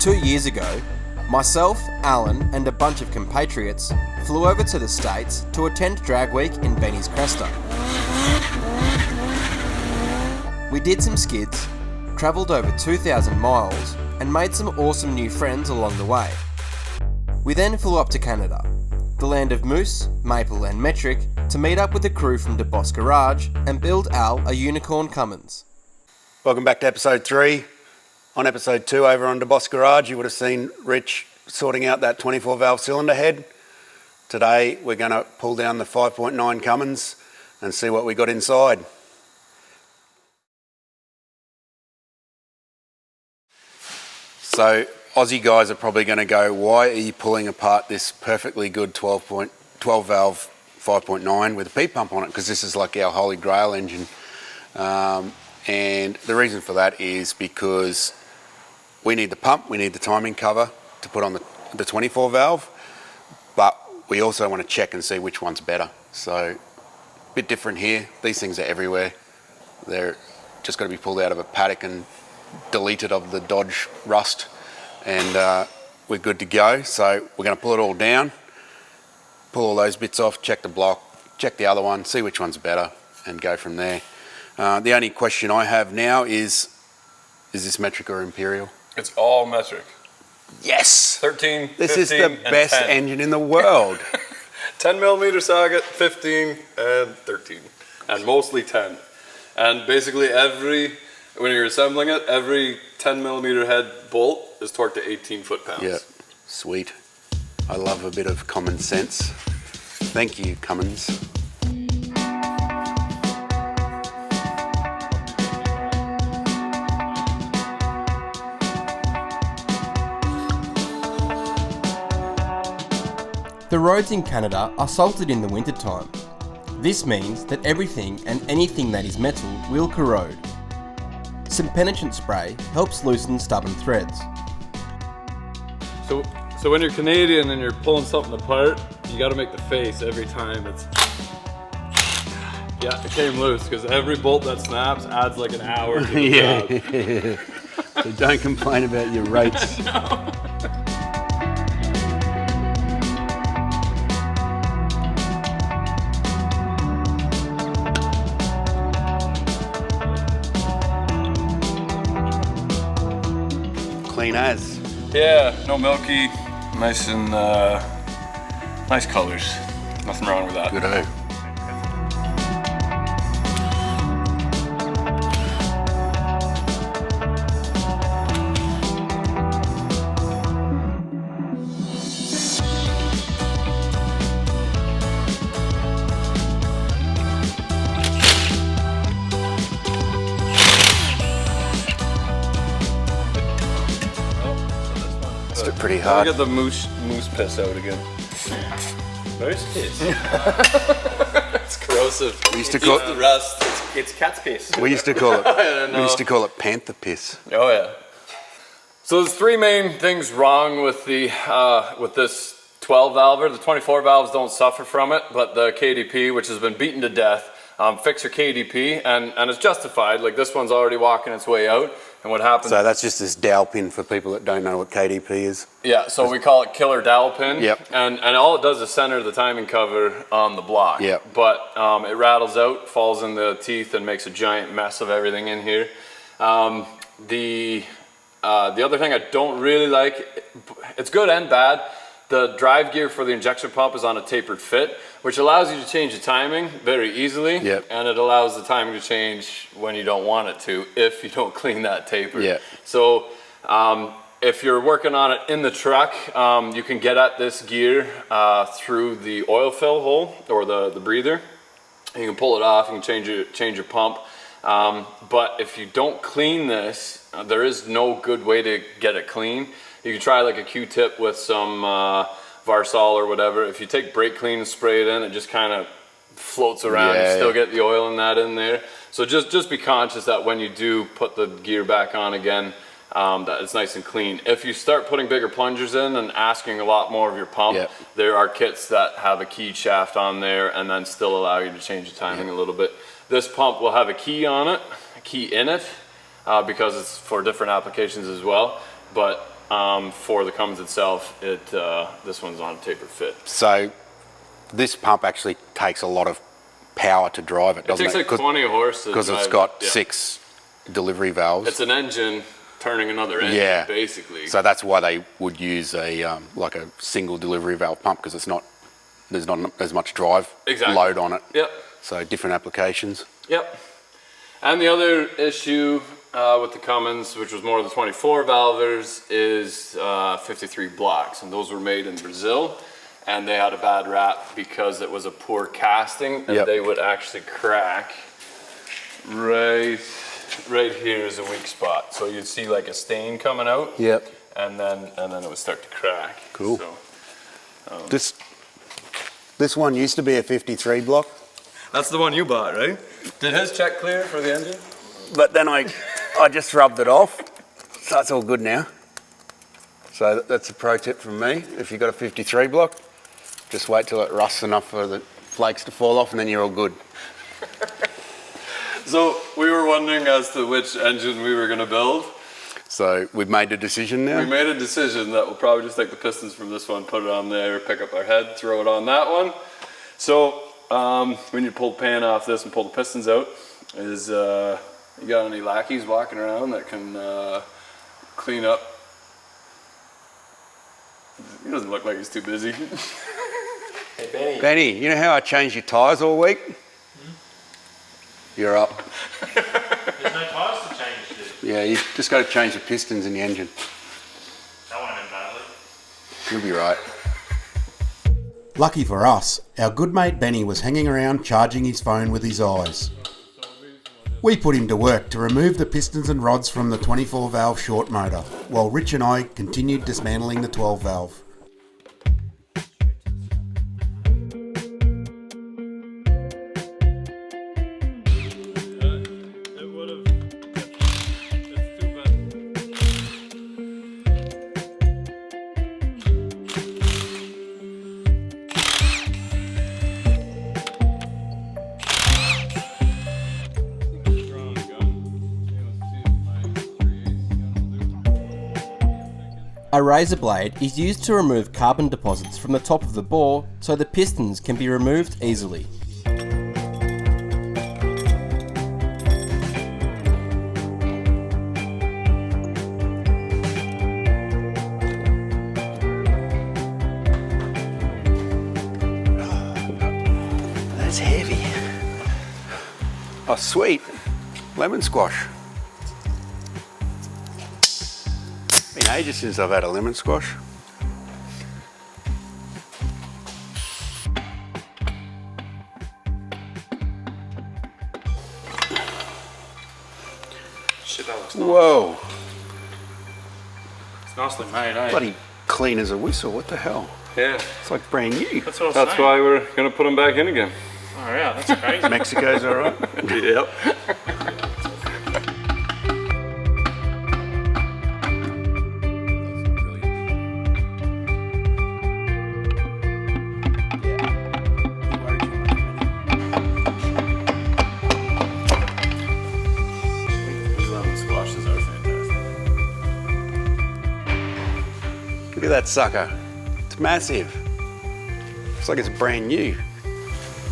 2 years ago, myself, Alan and a bunch of compatriots flew over to the States to attend Drag Week in Benny's Cresta. We did some skids, travelled over 2,000 miles and made some awesome new friends along the way. We then flew up to Canada, the land of moose, maple and metric, to meet up with the crew from DEBOSS Garage and build Al a Unicorn Cummins. Welcome back to episode 3. On episode 2 over on DEBOSS Garage, you would have seen Rich sorting out that 24 valve cylinder head. Today we're going to pull down the 5.9 Cummins and see what we got inside. So Aussie guys are probably going to go, why are you pulling apart this perfectly good 12 valve 5.9 with a P pump on it? Because this is like our holy grail engine. And the reason for that is because we need the pump, we need the timing cover to put on the 24 valve, but we also want to check and see which one's better. So a bit different here. These things are everywhere. They're just got to be pulled out of a paddock and deleted of the Dodge rust, and we're good to go. So we're going to pull it all down, pull all those bits off, check the block, check the other one, see which one's better, and go from there. The only question I have now is this metric or Imperial? It's all metric. Yes! 13, This 15, is the best 10. engine in the world. 10 millimeter socket, 15 and 13, and mostly 10. And basically when you're assembling it, every 10 millimeter head bolt is torqued to 18 foot-pounds. Yeah, sweet. I love a bit of common sense. Thank you, Cummins. The roads in Canada are salted in the wintertime. This means that everything and anything that is metal will corrode. Some penetrant spray helps loosen stubborn threads. So when you're Canadian and you're pulling something apart, you got to make the face every time. Yeah, it came loose because every bolt that snaps adds like an hour to the job. So don't complain about your rates. No. Clean as. Yeah, no milky, nice and nice colors. Nothing wrong with that. Good-o. Pretty hard. Get the moose piss out again. Moose piss? It's corrosive. We used to call the rust. It's cat's piss. We used to call it. I don't know. We used to call it panther piss. Oh yeah. So there's 3 main things wrong with the with this 12 valver. The 24 valves don't suffer from it, but the KDP, which has been beaten to death, fix your KDP, and it's justified. Like this one's already walking its way out. And what happens? So that's just this dowel pin for people that don't know what KDP is. Yeah, so we call it killer dowel pin. Yep. And all it does is center the timing cover on the block. Yep. But it rattles out, falls in the teeth, and makes a giant mess of everything in here. The other thing I don't really like, it's good and bad. The drive gear for the injection pump is on a tapered fit, which allows you to change the timing very easily. Yep. And it allows the timing to change when you don't want it to, if you don't clean that taper. Yeah. So if you're working on it in the truck, you can get at this gear through the oil fill hole or the breather. You can pull it off, you can change your pump. But if you don't clean this, there is no good way to get it clean. You can try like a Q-tip with some Varsol or whatever. If you take brake clean and spray it in, it just kind of floats around. Yeah, you still get the oil and that in there. So just be conscious that when you do put the gear back on again, that it's nice and clean. If you start putting bigger plungers in and asking a lot more of your pump, Yep. there are kits that have a keyed shaft on there and then still allow you to change the timing a little bit. This pump will have a key on it, a key in it, because it's for different applications as well. But for the Cummins itself, this one's on a tapered fit. So this pump actually takes a lot of power to drive it, doesn't it? It takes like 20 horse because it's got 6 delivery valves. It's an engine turning another engine, basically. So that's why they would use a like a single delivery valve pump, because there's not as much drive load on it. Yep. So different applications. Yep. And the other issue with the Cummins, which was more of the 24 valvers, is 53 blocks, and those were made in Brazil, and they had a bad rap because it was a poor casting, and they would actually crack right here is a weak spot. So you'd see like a stain coming out. Yep. And then it would start to crack. Cool. So, this one used to be a 53 block. that's the one you bought, right? Did his check clear for the engine? But then I just rubbed it off, so it's all good now. So that's a pro tip from me. If you've got a 53 block, just wait till it rusts enough for the flakes to fall off, and then you're all good. So we were wondering as to which engine we were going to build. So we've made a decision now. We made a decision that we'll probably just take the pistons from this one, put it on there, pick up our head, throw it on that one. So we need to pull the pan off this and pull the pistons out. You got any lackeys walking around that can clean up? He doesn't look like he's too busy. Hey, Benny. Benny, you know how I changed your tyres all week? You're up. There's no tyres to change, dude. Yeah, you just got to change the pistons in the engine. That won't end badly. You'll be right. Lucky for us, our good mate Benny was hanging around charging his phone with his eyes. We put him to work to remove the pistons and rods from the 24 valve short motor, while Rich and I continued dismantling the 12 valve. A razor blade is used to remove carbon deposits from the top of the bore so the pistons can be removed easily. That's heavy. Oh, sweet. Lemon squash. Been ages since I've had a lemon squash. Shit, that looks nice. Whoa. It's nicely made, eh? Bloody clean as a whistle. What the hell? Yeah. It's like brand new. That's what I was That's saying. why we're going to put them back in again. Oh, yeah, that's crazy. Mexico's all right. Yep. These lemon squashes are fantastic. Look at that sucker. It's massive. It's like it's brand new.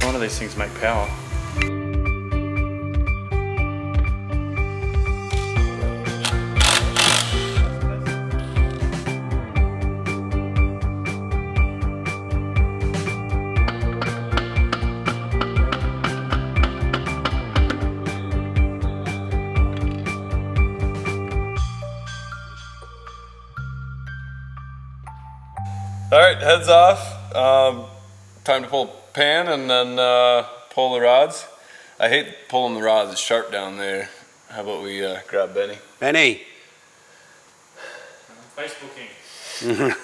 One of these things make power. All right, heads off. Time to pull pan and then pull the rods. I hate pulling the rods, it's sharp down there. How about we grab Benny? Benny. Facebooking.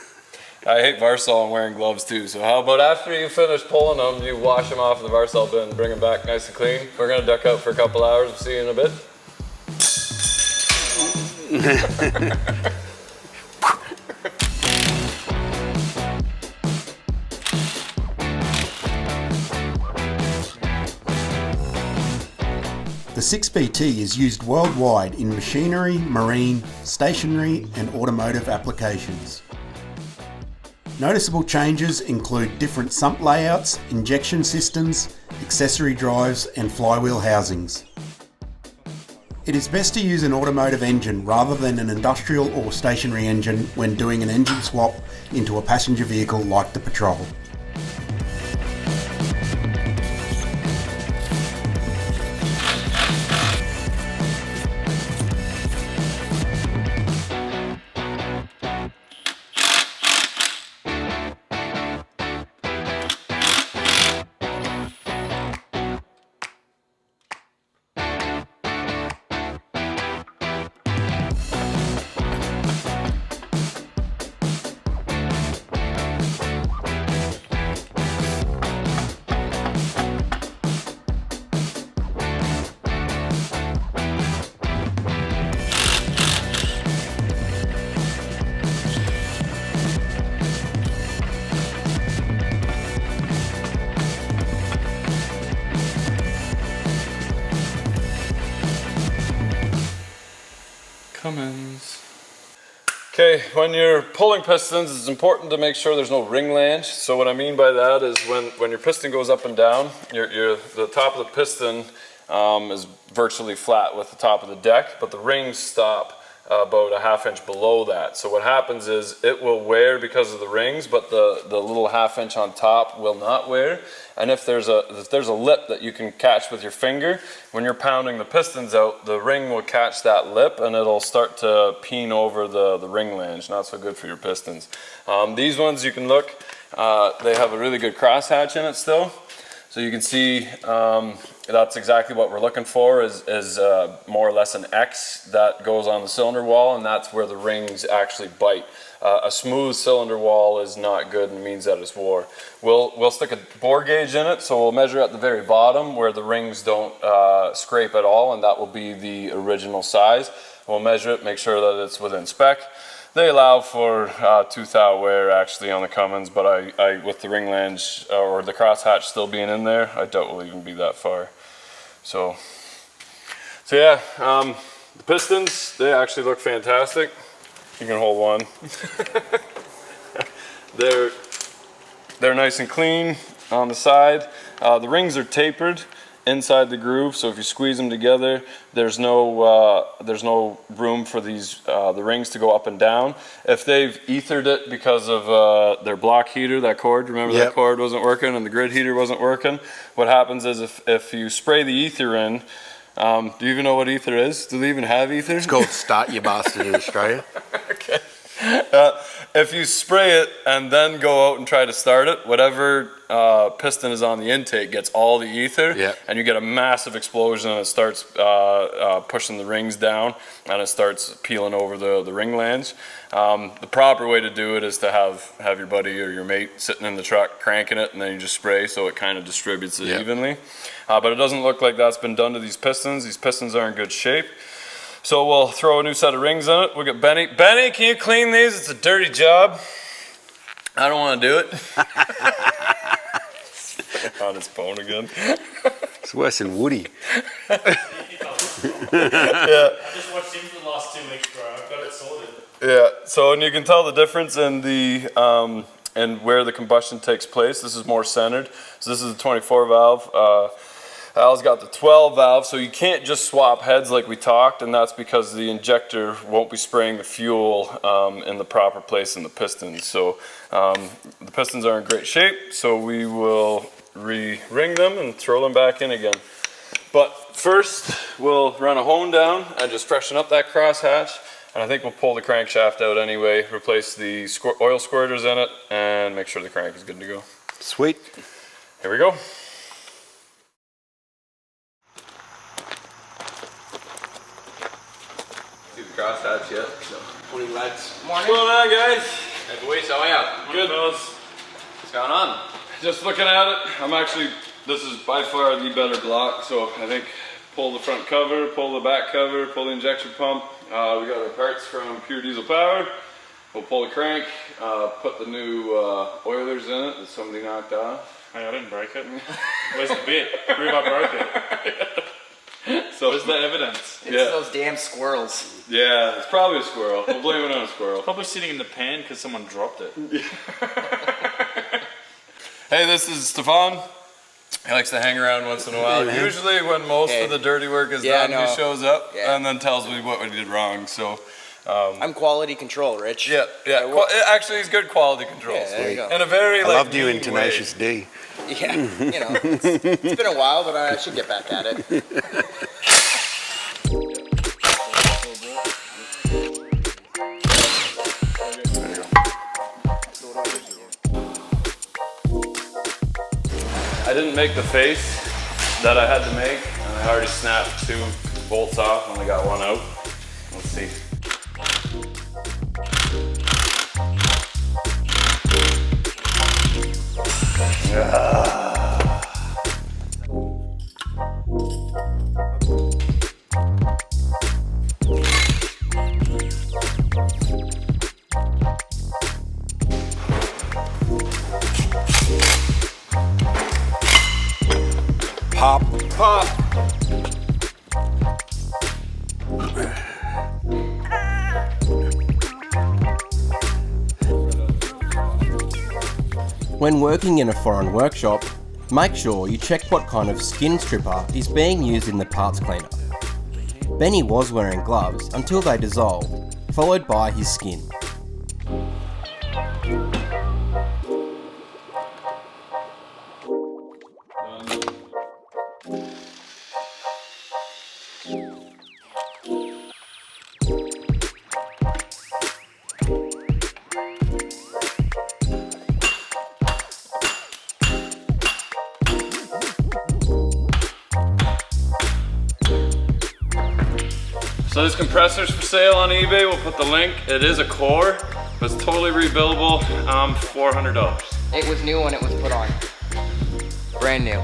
I hate Varsol and wearing gloves too, so how about after you finish pulling them, you wash them off in the Varsol bin, bring them back nice and clean. We're gonna duck out for a couple hours, we'll see you in a bit. The 6BT is used worldwide in machinery, marine, stationary and automotive applications. Noticeable changes include different sump layouts, injection systems, accessory drives and flywheel housings. It is best to use an automotive engine rather than an industrial or stationary engine when doing an engine swap into a passenger vehicle like the Patrol. Cummins. Okay, when you're pulling pistons, it's important to make sure there's no ring lange. So what I mean by that is when your piston goes up and down, the top of the piston is virtually flat with the top of the deck, but the rings stop about a ½ inch below that. So what happens is it will wear because of the rings, but the little ½ inch on top will not wear. And if there's a lip that you can catch with your finger, when you're pounding the pistons out, the ring will catch that lip and it'll start to peen over the ring lange. Not so good for your pistons. These ones you can look, they have a really good crosshatch in it still. So you can see that's exactly what we're looking for is more or less an X that goes on the cylinder wall, and that's where the rings actually bite. A smooth cylinder wall is not good and means that it's wore. We'll stick a bore gauge in it, so we'll measure at the very bottom where the rings don't scrape at all, and that will be the original size. We'll measure it, make sure that it's within spec. They allow for 2 thou wear actually on the Cummins, but I with the ring lange or the crosshatch still being in there, I doubt we'll even be that far. So yeah, the pistons, they actually look fantastic. You can hold one. They're nice and clean on the side. The rings are tapered inside the groove, so if you squeeze them together, there's no room for the rings to go up and down. If they've ethered it because of their block heater, that cord, remember that cord wasn't working and the grid heater wasn't working, what happens is if you spray the ether in, do you even know what ether is? Do they even have ether? It's called Start You Bastard in Australia. Okay. If you spray it and then go out and try to start it, whatever piston is on the intake gets all the ether, and you get a massive explosion and it starts pushing the rings down and it starts peeling over the ring lange. The proper way to do it is to have your buddy or your mate sitting in the truck cranking it, and then you just spray so it kind of distributes it evenly. But it doesn't look like that's been done to these pistons. These pistons are in good shape. So we'll throw a new set of rings in it. We'll get Benny. Benny, can you clean these? It's a dirty job. I don't want to do it. On his phone again. It's worse than Woody. I just watched him for the last 2 weeks, bro. I've got it sorted. Yeah, so and you can tell the difference in the and where the combustion takes place. This is more centered. So this is the 24 valve. Al's got the 12 valve, so you can't just swap heads like we talked, and that's because the injector won't be spraying the fuel in the proper place in the pistons. So the pistons are in great shape, so we will re-ring them and throw them back in again. But first, we'll run a hone down and just freshen up that crosshatch, and I think we'll pull the crankshaft out anyway, replace the oil squirters in it, and make sure the crank is good to go. Sweet. Here we go. Crosshatch yet. So. Morning, lads. Morning. What's going on, guys? Hey boys, how are you? Good. What's going on? Just looking at it, this is by far the better block, so I think pull the front cover, pull the back cover, pull the injection pump. We got our parts from Pure Diesel Power. We'll pull the crank, put the new oilers in it that somebody knocked off. Hey, I didn't break it. Where's the bit? Prove I broke it. So Where's the evidence? It's those damn squirrels. Yeah, it's probably a squirrel. We'll blame it on a squirrel. Probably sitting in the pan because someone dropped it. Hey, this is Stefan. He likes to hang around once in a while. man. Usually when most of the dirty work is done, no. he shows up Yeah. and then tells me what we did wrong. So, I'm quality control, Rich. yeah. Actually, he's good quality control. Yeah, there you go. In a very, I like, loved you in mean Tenacious way. D. Yeah, you know, it's been a while, but I should get back at it. I didn't make the face that I had to make, and I already snapped 2 bolts off, only got 1 out. Let's see. Pop. Pop! When working in a foreign workshop, make sure you check what kind of skin stripper is being used in the parts cleaner. Benny was wearing gloves until they dissolved, followed by his skin. So this compressor's for sale on eBay. We'll put the link. It is a core, but it's totally rebuildable. $400. It was new when it was put on. Brand new.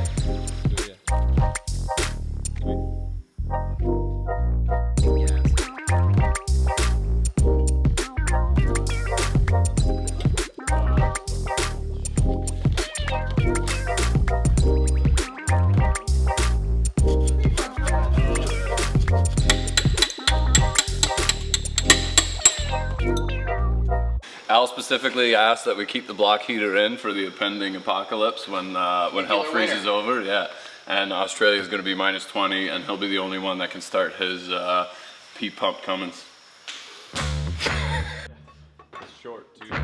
Al specifically asked that we keep the block heater in for the impending apocalypse when hell freezes over. Yeah, and Australia is going to be -20, and he'll be the only one that can start his P-pump Cummins. It's short too.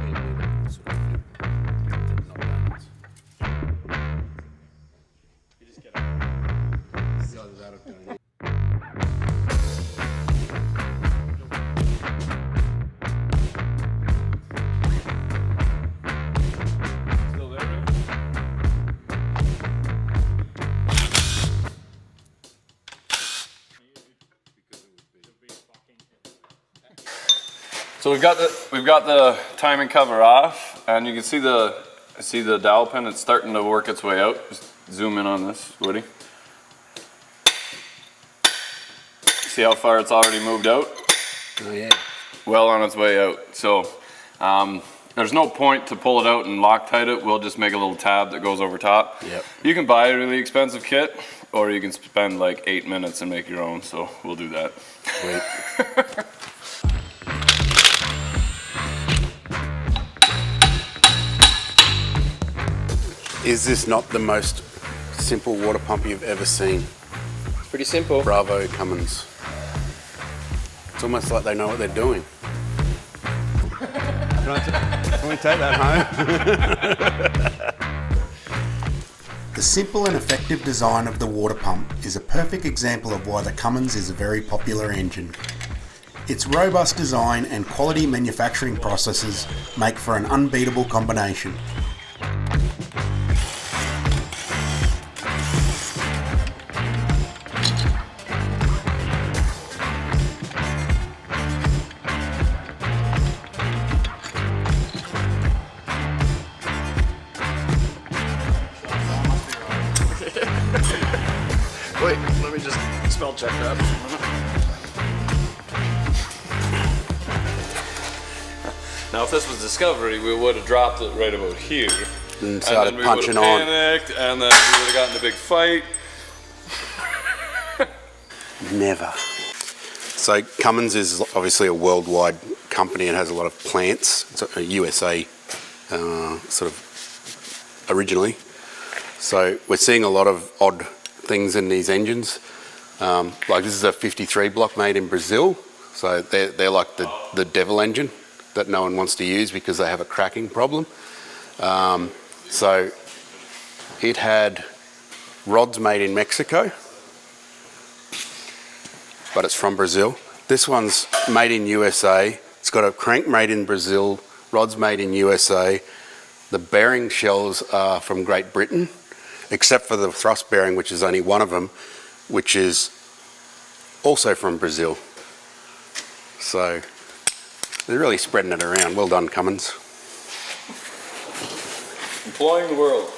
So we've got the timing cover off, and you can see the dowel pin. It's starting to work its way out. Just zoom in on this, Woody. See how far it's already moved out? Oh yeah. Well on its way out. So there's no point to pull it out and Loctite it. We'll just make a little tab that goes over top. Yep. You can buy a really expensive kit, or you can spend like 8 minutes and make your own. So we'll do that. Wait. Is this not the most simple water pump you've ever seen? Pretty simple. Bravo Cummins. It's almost like they know what they're doing. Can we take that home? The simple and effective design of the water pump is a perfect example of why the Cummins is a very popular engine. Its robust design and quality manufacturing processes make for an unbeatable combination. Wait, let me just spell check that. Now, if this was Discovery, we would have dropped it right about here. And started then we punching would have on. panicked, and then we would have gotten a big fight. Never. So Cummins is obviously a worldwide company and has a lot of plants. It's a USA sort of originally. So we're seeing a lot of odd things in these engines. Like this is a 53 block made in Brazil. So they're like the devil engine that no one wants to use because they have a cracking problem. So it had rods made in Mexico, but it's from Brazil. This one's made in USA. It's got a crank made in Brazil, rods made in USA. The bearing shells are from Great Britain, except for the thrust bearing, which is only one of them, which is also from Brazil. So they're really spreading it around. Well done, Cummins. Employing the world.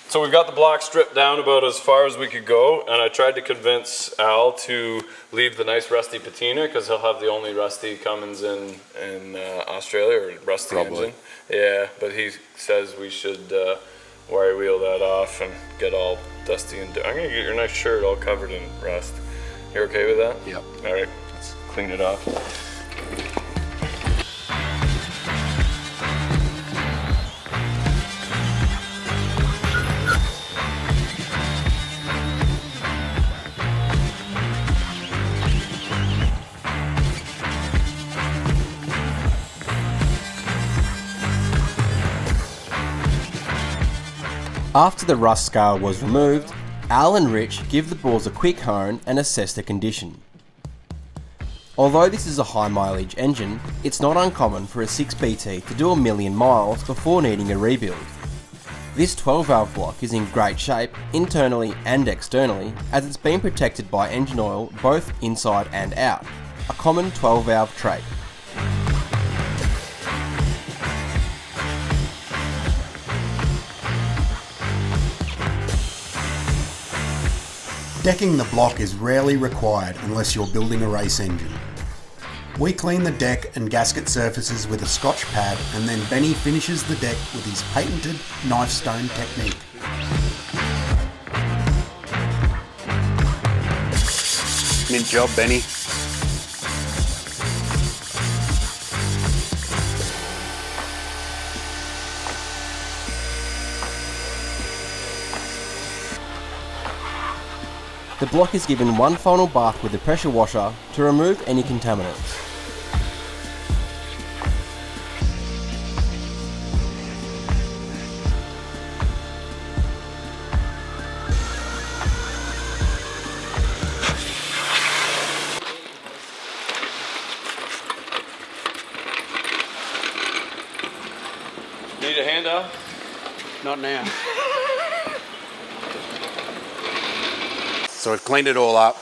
So we've got the block stripped down about as far as we could go, and I tried to convince Al to leave the nice rusty patina because he'll have the only rusty Cummins in Australia, or rusty Probably. engine. Yeah, but he says we should wire wheel that off and get all dusty and I'm gonna get your nice shirt all covered in rust. You're okay with that? Yep. All right, let's clean it off. After the rust scar was removed, Al and Rich give the bores a quick hone and assess the condition. Although this is a high mileage engine, it's not uncommon for a 6BT to do 1,000,000 miles before needing a rebuild. This 12 valve block is in great shape internally and externally as it's been protected by engine oil both inside and out, a common 12 valve trait. Decking the block is rarely required unless you're building a race engine. We clean the deck and gasket surfaces with a Scotch pad, and then Benny finishes the deck with his patented knife stone technique. Mint job, Benny. The block is given one final bath with the pressure washer to remove any contaminants. Need a handout? Not now. So we've cleaned it all up.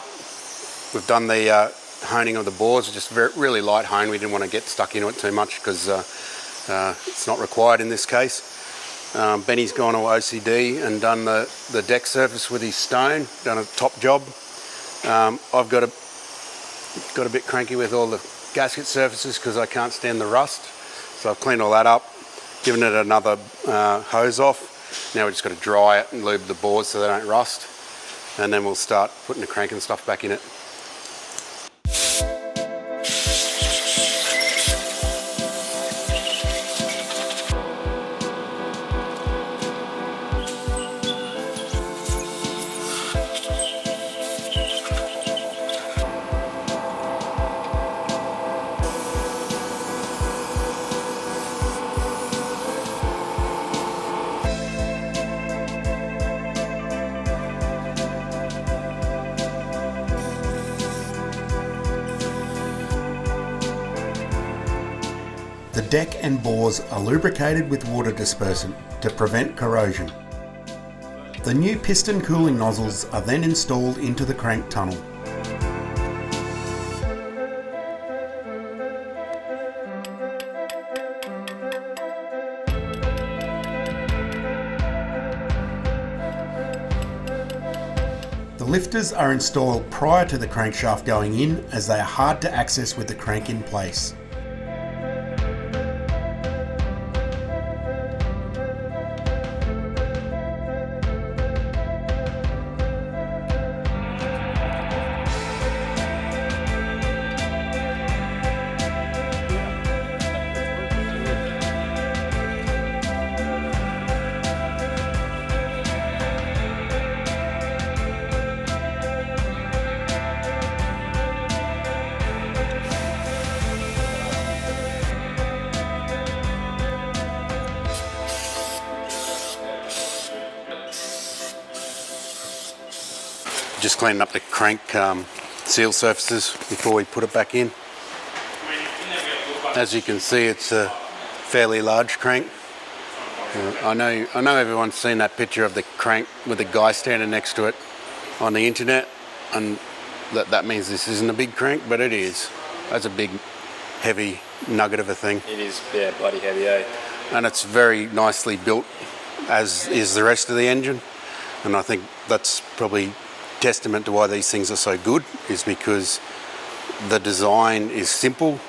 We've done the honing of the bores, just really light hone. We didn't want to get stuck into it too much because it's not required in this case. Benny's gone to OCD and done the deck surface with his stone, done a top job. I've got a bit cranky with all the gasket surfaces because I can't stand the rust. So I've cleaned all that up, given it another hose off. Now we've just got to dry it and lube the bores so they don't rust. And then we'll start putting the crank and stuff back in it. The deck and bores are lubricated with water dispersant to prevent corrosion. The new piston cooling nozzles are then installed into the crank tunnel. The lifters are installed prior to the crankshaft going in as they are hard to access with the crank in place. just cleaning up the crank seal surfaces before we put it back in. As you can see, it's a fairly large crank. I know everyone's seen that picture of the crank with the guy standing next to it on the internet, and that means this isn't a big crank, but it is. That's a big, heavy nugget of a thing. It is, yeah, bloody heavy, eh? And it's very nicely built, as is the rest of the engine. And I think that's probably testament to why these things are so good, is because the design is simple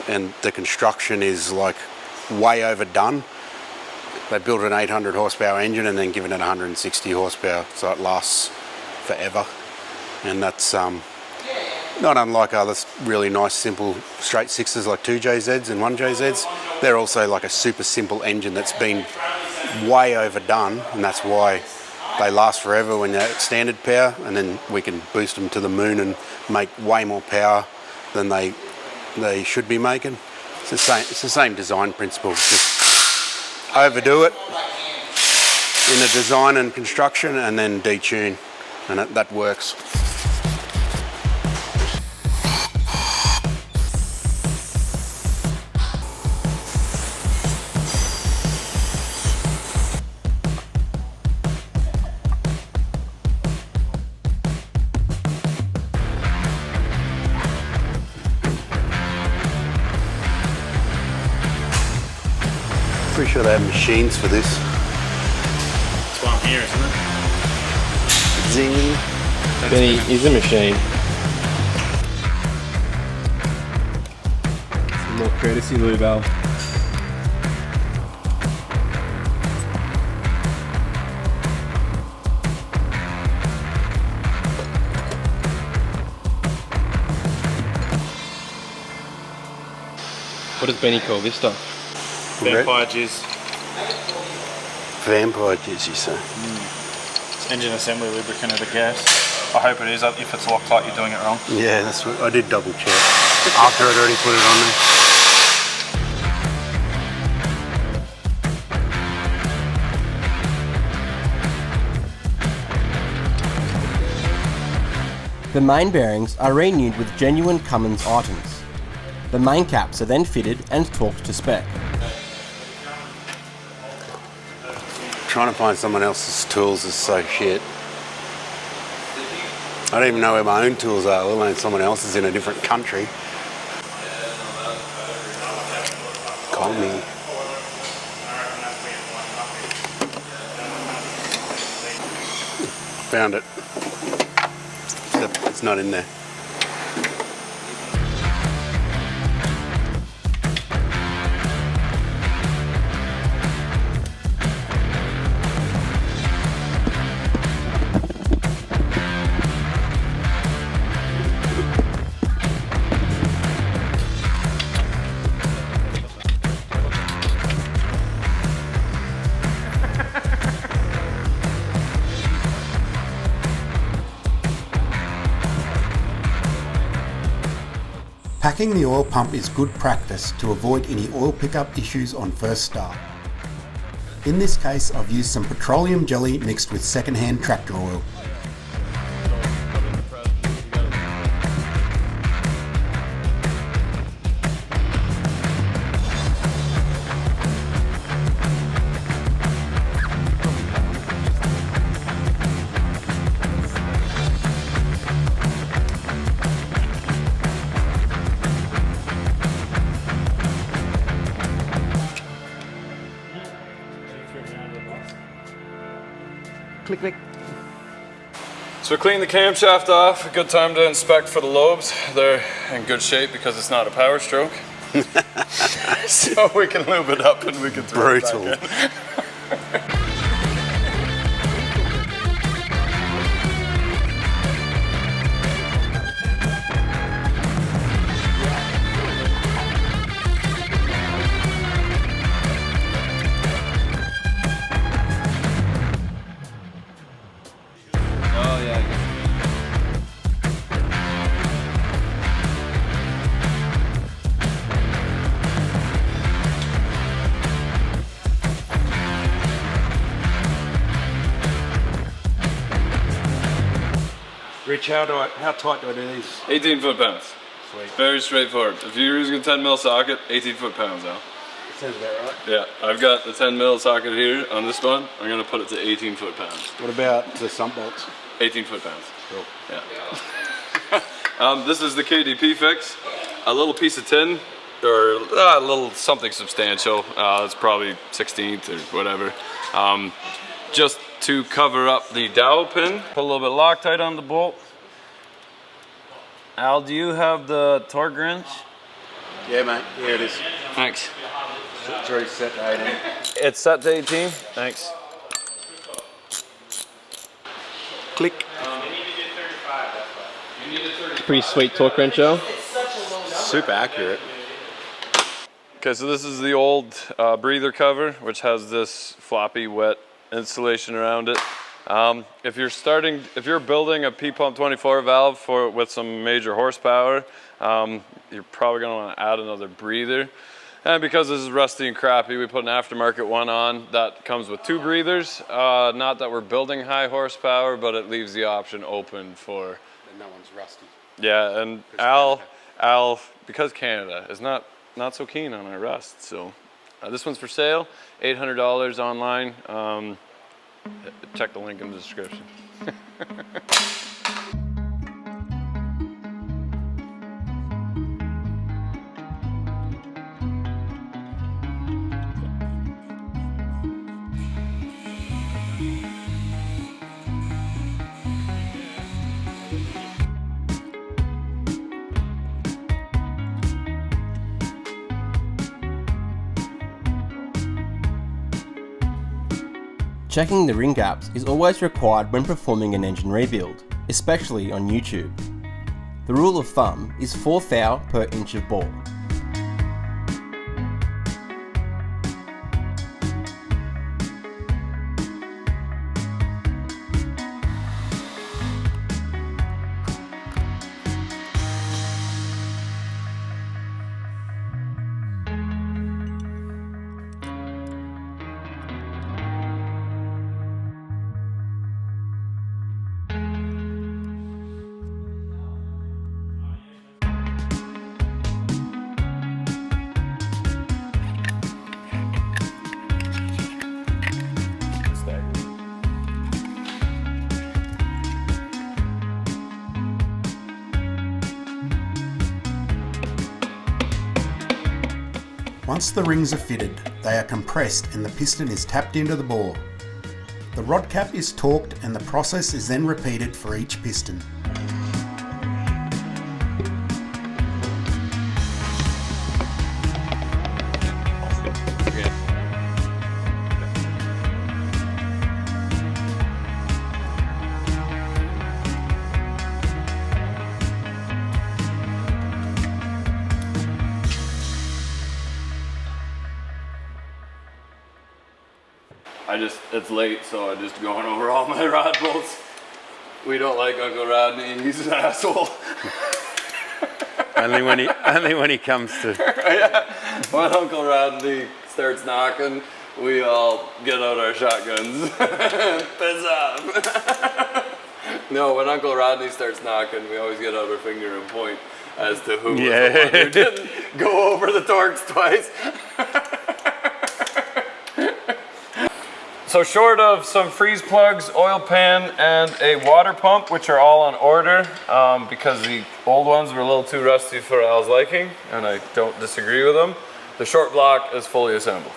and the construction is like way overdone. They built an 800 horsepower engine and then given it 160 horsepower, so it lasts forever. And that's not unlike other really nice simple straight sixes like 2JZs and 1JZs. They're also like a super simple engine that's been way overdone, and that's why they last forever when they're at standard power, and then we can boost them to the moon and make way more power than they should be making. It's the same design principle. Just overdo it in the design and construction and then detune, and that works. Pretty sure they have machines for this. That's why I'm here, isn't it? Zing. Benny is a machine. Some more courtesy lube valve. What does Benny call this stuff? Vampire jizz. Vampire jizz, you say? It's engine assembly lubricant of the gas. I hope it is. If it's locked like you're doing it wrong. Yeah, that's what I did double check after I'd already put it on there. The main bearings are renewed with genuine Cummins items. The main caps are then fitted and torqued to spec. Trying to find someone else's tools is so shit. I don't even know where my own tools are, let alone someone else's in a different country. Call me. Found it. Except it's not in there. Packing the oil pump is good practice to avoid any oil pickup issues on first start. In this case, I've used some petroleum jelly mixed with second-hand tractor oil. Click, click. So we clean the camshaft off. A good time to inspect for the lobes. They're in good shape because it's not a power stroke. So we can lube it up and we can throw it Brutal. back in. Rich, how tight do I do these? 18 foot-pounds. Sweet. Very straightforward. If you're using a 10 mil socket, 18 foot-pounds now. Sounds about right. Yeah, I've got the 10 mil socket here on this one. I'm gonna put it to 18 foot-pounds. What about the sump bolts? 18 foot-pounds. Cool. Yeah. This is the KDP fix. A little piece of tin, or a little something substantial. It's probably 16th or whatever. Just to cover up the dowel pin. Put a little bit of Loctite on the bolt. Al, do you have the torque wrench? Yeah, mate. Here it is. Thanks. It's already set to 18. It's set to 18. Thanks. Click. Pretty sweet torque wrench, Al. Super accurate. Okay, so this is the old breather cover, which has this floppy, wet insulation around it. If you're building a P-pump 24 valve with some major horsepower, you're probably going to want to add another breather. And because this is rusty and crappy, we put an aftermarket one on that comes with 2 breathers. Not that we're building high horsepower, but it leaves the option open for. And that one's rusty. Yeah, and Al, because Canada is not so keen on our rust, so this one's for sale, $800 online. Check the link in the description. Checking the ring gaps is always required when performing an engine rebuild, especially on YouTube. The rule of thumb is 4 thou per inch of bore. Once the rings are fitted, they are compressed and the piston is tapped into the bore. The rod cap is torqued and the process is then repeated for each piston. It's late, so I'm just going over all my rod bolts. We don't like Uncle Rodney, he's an asshole. only when he comes to. Yeah. When Uncle Rodney starts knocking, we all get out our shotguns. Piss off. No, when Uncle Rodney starts knocking, we always get out our finger and point as to who was the one who didn't go over the torques twice. So short of some freeze plugs, oil pan, and a water pump, which are all on order because the old ones were a little too rusty for Al's liking, and I don't disagree with him, the short block is fully assembled.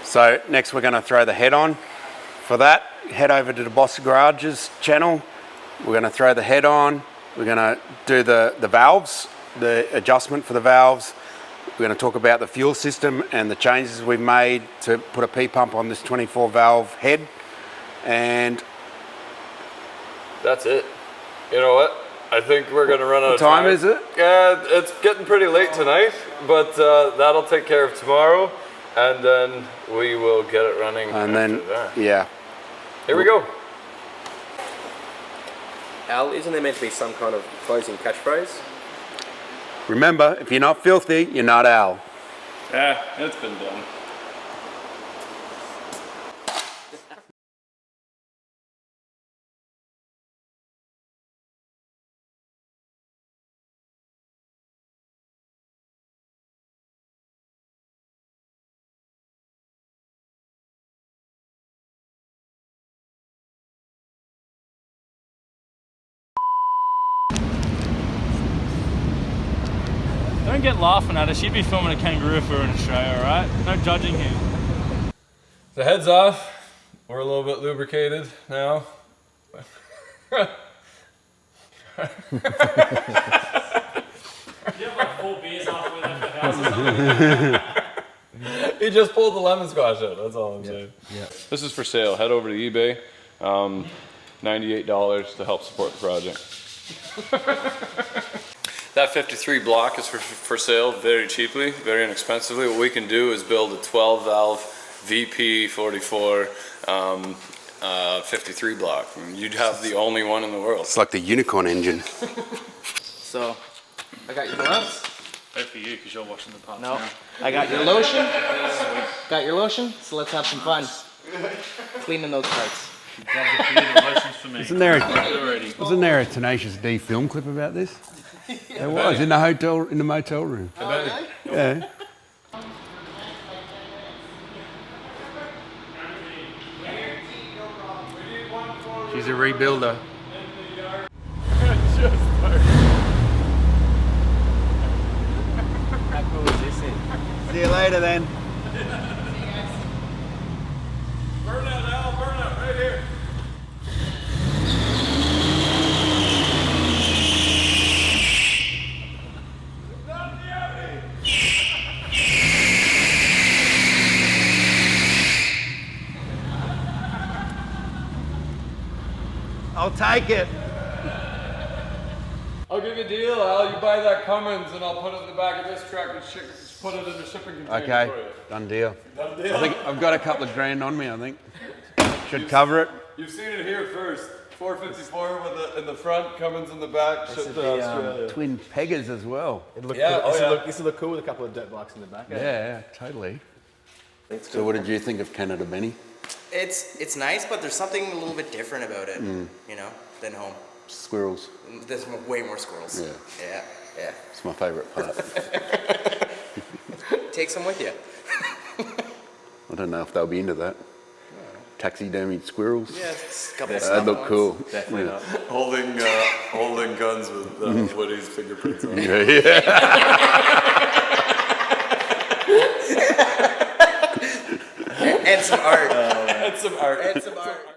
So next we're going to throw the head on. For that, head over to the DEBOSS Garage's channel. We're going to throw the head on. We're going to do the valves, the adjustment for the valves. We're going to talk about the fuel system and the changes we've made to put a P-pump on this 24 valve head. And that's it. You know what? I think we're going to run out of time. What time is it? Yeah, it's getting pretty late tonight, but that'll take care of tomorrow, and then we will get it running and then that. Yeah. Here we go. Al, isn't there meant to be some kind of closing catchphrase? Remember, if you're not filthy, you're not Al. Yeah, it's been done. Don't get laughing at us. You'd be filming a kangaroo if we were in Australia, alright? No judging here. So heads off. We're a little bit lubricated now. You have like 4 beers after we left the house. He just pulled the lemon squash out, that's all I'm saying. This is for sale. Head over to eBay. $98 to help support the project. That 53 block is for sale very cheaply, very inexpensively. What we can do is build a 12 valve VP44 53 block. You'd have the only one in the world. It's like the Unicorn engine. So, I got your gloves. Go for you, because you're washing the parts No. now. I got your lotion. Got your lotion. So let's have some fun. Cleaning those parts. Gloves are for you, the lotion's for me. Wasn't there a Tenacious D film clip about this? There was, in the motel room. Oh, really? Yeah. She's a rebuilder. How cool is this thing? See you later then. Burnout, Al, burnout, right here. I'll take it. I'll give you a deal, Al. You buy that Cummins and I'll put it in the back of this truck and put it in the shipping container Okay, for you. done deal. Done deal. I think I've got a couple of grand on me, I think. Should cover it. You've seen it here first. 454 with in the front, Cummins in the back, shipped to Australia. Twin peggers as well. This will look cool with a couple of dirt blocks in the back. Yeah, totally. So what did you think of Canada, Benny? It's nice, but there's something a little bit different about it, you know, than home. Squirrels. There's way more squirrels. Yeah. Yeah. It's my favourite part. Take some with you. I don't know if they'll be into that. Taxidermied squirrels. Yeah, it's a couple of That'd look ones. cool. Definitely not. Holding guns with Woody's fingerprints on it. And some art. And some art. And some art.